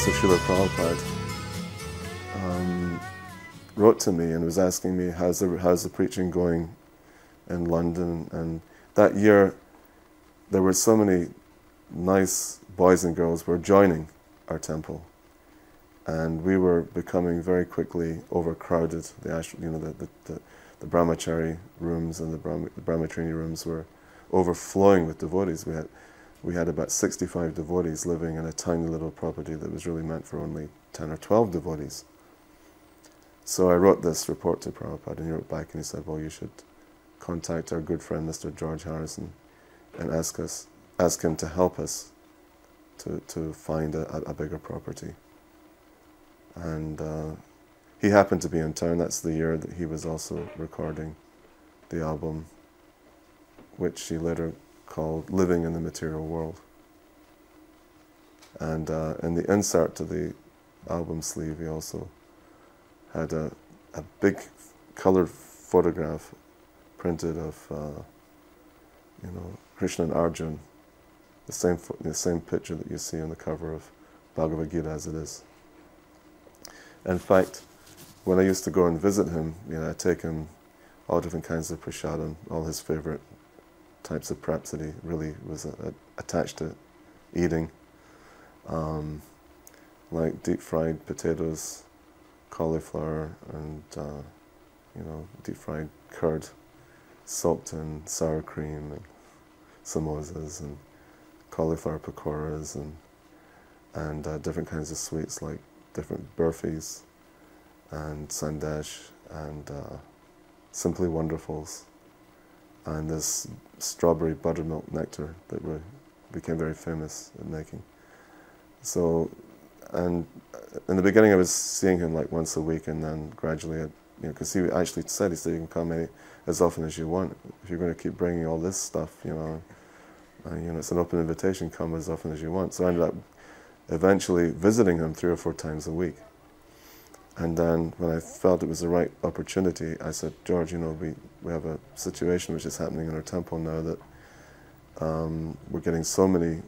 So Srila Prabhupada wrote to me and was asking me, how's the preaching going in London? And that year, there were so many nice boys and girls who were joining our temple. And we were becoming very quickly overcrowded. The brahmachari rooms and the brahmacharini rooms were overflowing with devotees. We had about 65 devotees living in a tiny little property that was really meant for only 10 or 12 devotees. So I wrote this report to Prabhupada, and he wrote back and he said, well, you should contact our good friend Mr. George Harrison and ask him to help us to find a bigger property. And he happened to be in town. That's the year that he was also recording the album, which he later called Living in the Material World. And in the insert to the album sleeve, he also had a big colored photograph printed of Krishna and Arjuna, the same picture that you see on the cover of Bhagavad Gita as it is. In fact, when I used to go and visit him, I'd take him all different kinds of prasadam, all his favorite types of preps that he really was attached to eating, like deep fried potatoes, cauliflower, and deep fried curd soaked in sour cream, and samosas, and cauliflower pakoras, and different kinds of sweets like different burfis, and sandesh, and simply wonderfuls, and this strawberry buttermilk nectar that we became very famous at making. So, and in the beginning I was seeing him like once a week, and then gradually, because he actually said, you can come as often as you want. If you're going to keep bringing all this stuff, it's an open invitation, come as often as you want. So I ended up eventually visiting him 3 or 4 times a week. And then when I felt it was the right opportunity, I said, George, we have a situation which is happening in our temple now that we're getting so many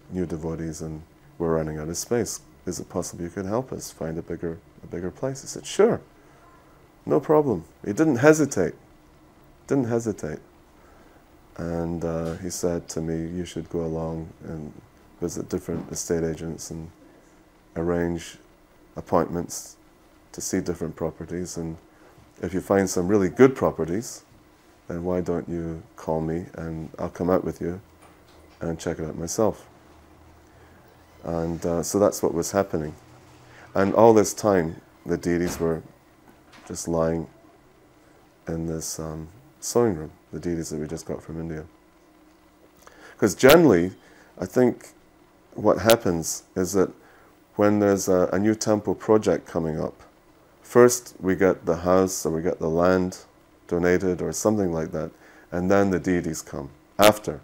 new devotees and we're running out of space. Is it possible you could help us find a bigger place? He said, sure, no problem. He didn't hesitate. And he said to me, you should go along and visit different estate agents and arrange appointments to see different properties, and if you find some really good properties, then why don't you call me and I'll come out with you and check it out myself. And so that's what was happening. And all this time, the deities were just lying in this sewing room, the deities that we just got from India. Because generally, I think what happens is that when there's a new temple project coming up, first we get the house or we get the land donated or something like that, and then the deities come after.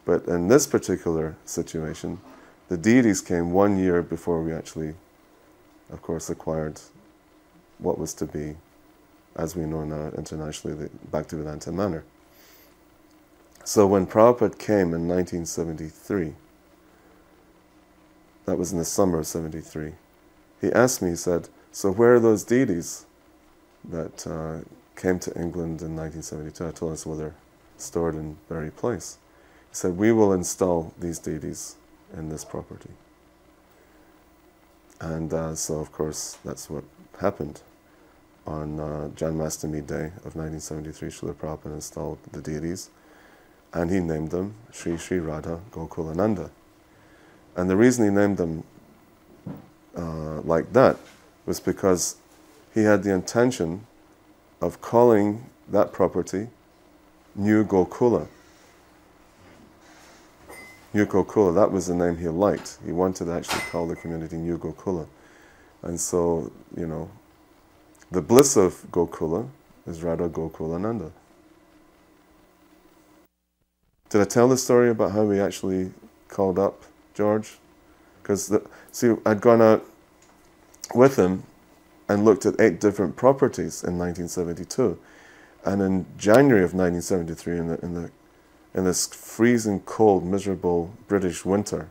But in this particular situation, the deities came 1 year before we actually, of course, acquired what was to be, as we know now internationally, the Bhaktivedanta manor. So when Prabhupada came in 1973, that was in the summer of 73, he asked me, he said, so where are those deities that came to England in 1972? I told him, well, they're stored in Berry Place. He said, we will install these deities in this property. And so, of course, that's what happened. On Janmashtami Day of 1973, Srila Prabhupada installed the deities, and he named them Sri Sri Radha Gokulananda. And the reason he named them like that was because he had the intention of calling that property New Gokula. New Gokula, that was the name he liked. He wanted to actually call the community New Gokula. And so, the bliss of Gokula is Radha Gokulananda. Did I tell the story about how we actually called up George? Because, I'd gone out with him and looked at 8 different properties in 1972. And in January of 1973, in this freezing cold, miserable British winter,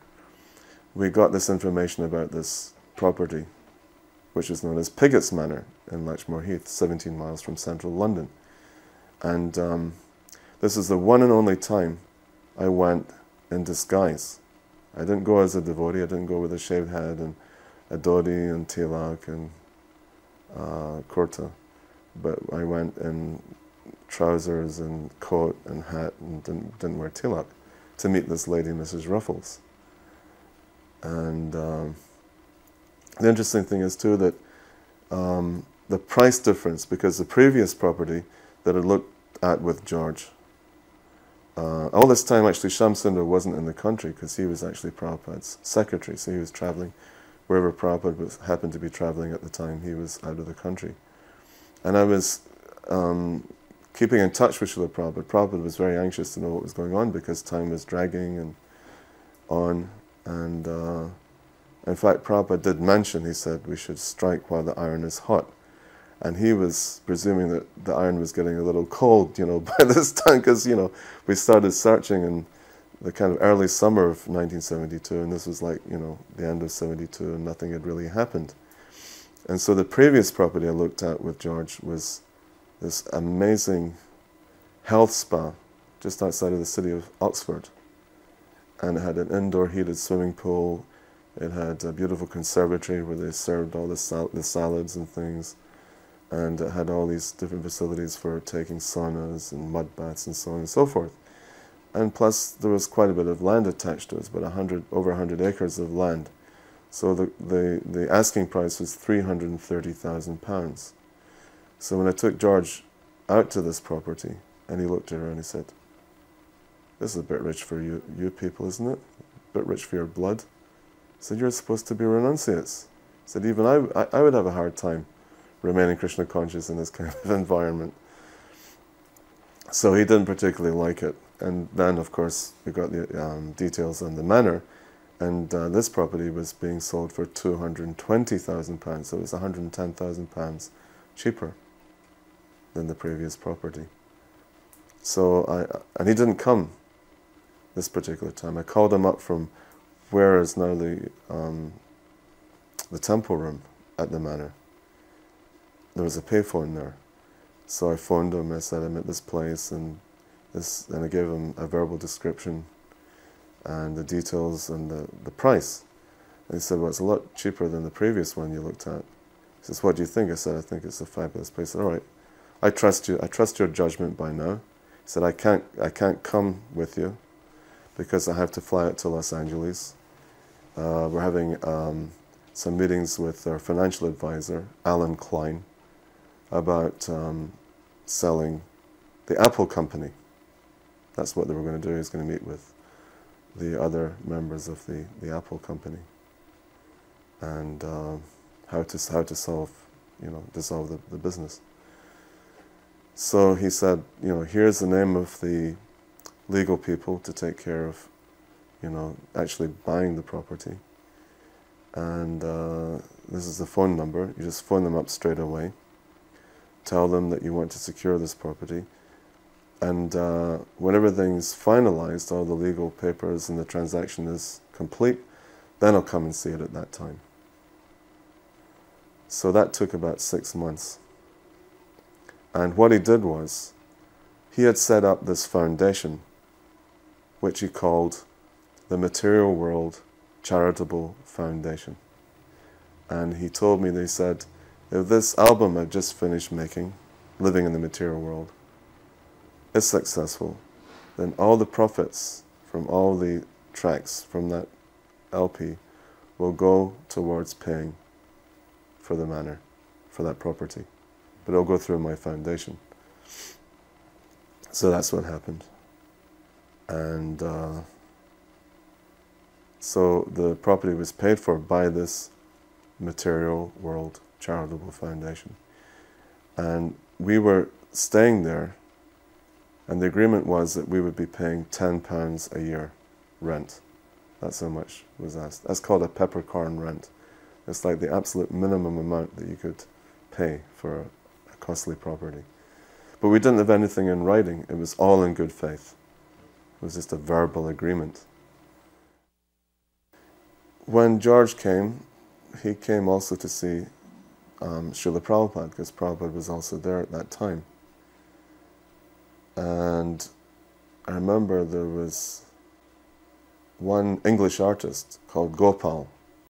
we got this information about this property, which is known as Pigott's Manor in Latchmore Heath, 17 miles from central London. And this is the one and only time I went in disguise. I didn't go as a devotee, I didn't go with a shaved head and a dhoti and tilak and kurta, but I went in trousers and coat and hat and didn't wear tilak to meet this lady, Mrs. Ruffles. And the interesting thing is too that the price difference, because the previous property that I looked at with George, all this time actually Shamsundar wasn't in the country because he was actually Prabhupada's secretary, so he was traveling wherever Prabhupada happened to be traveling at the time. He was out of the country. And I was keeping in touch with Srila Prabhupada. Prabhupada was very anxious to know what was going on because time was dragging and on. And in fact, Prabhupada did mention, he said, we should strike while the iron is hot. And he was presuming that the iron was getting a little cold, by this time, because, we started searching in the kind of early summer of 1972, and this was like, the end of 72, and nothing had really happened. And so the previous property I looked at with George was this amazing health spa just outside of the city of Oxford. And it had an indoor heated swimming pool. It had a beautiful conservatory where they served all the salads and things. And it had all these different facilities for taking saunas and mud baths and so on and so forth. And plus, there was quite a bit of land attached to it, about over 100 acres of land. So the asking price was £330,000. So when I took George out to this property, and he looked at her and he said, "This is a bit rich for you people, isn't it? A bit rich for your blood." I said, "You're supposed to be renunciates." I said, "Even I would have a hard time remaining Krishna conscious in this kind of environment." So he didn't particularly like it. And then, of course, we got the details on the manor, and this property was being sold for £220,000, so it was £110,000 cheaper than the previous property. So and he didn't come this particular time. I called him up from where is now the temple room at the manor. There was a payphone there. So I phoned him, I said, "I'm at this place," and I gave him a verbal description and the details and the price. And he said, "Well, it's a lot cheaper than the previous one you looked at." He says, "What do you think?" I said, "I think it's a fabulous place." I said, "All right, I trust you. I trust your judgment by now." He said, I can't come with you because I have to fly out to Los Angeles. We're having some meetings with our financial advisor, Alan Klein, about selling the Apple company. That's what they were going to do. He's going to meet with the other members of the Apple company and how to solve, dissolve the business. So he said, here's the name of the legal people to take care of, actually buying the property. And this is the phone number. You just phone them up straight away. Tell them that you want to secure this property. And when everything's finalized, all the legal papers and the transaction is complete, then I'll come and see it at that time. So that took about 6 months. And what he did was, he had set up this foundation, which he called the Material World Charitable Foundation. And he told me, they said, if this album I've just finished making, Living in the Material World, is successful, then all the profits from all the tracks from that LP will go towards paying for the manor, for that property. But it'll go through my foundation. So that's what happened. And so the property was paid for by this Material World Charitable Foundation. And we were staying there, and the agreement was that we would be paying £10 a year rent. That's how much was asked. That's called a peppercorn rent. It's like the absolute minimum amount that you could pay for a costly property. But we didn't have anything in writing. It was all in good faith. It was just a verbal agreement. when George came, he came also to see Srila Prabhupada, because Prabhupada was also there at that time. And I remember there was one English artist called Gopal,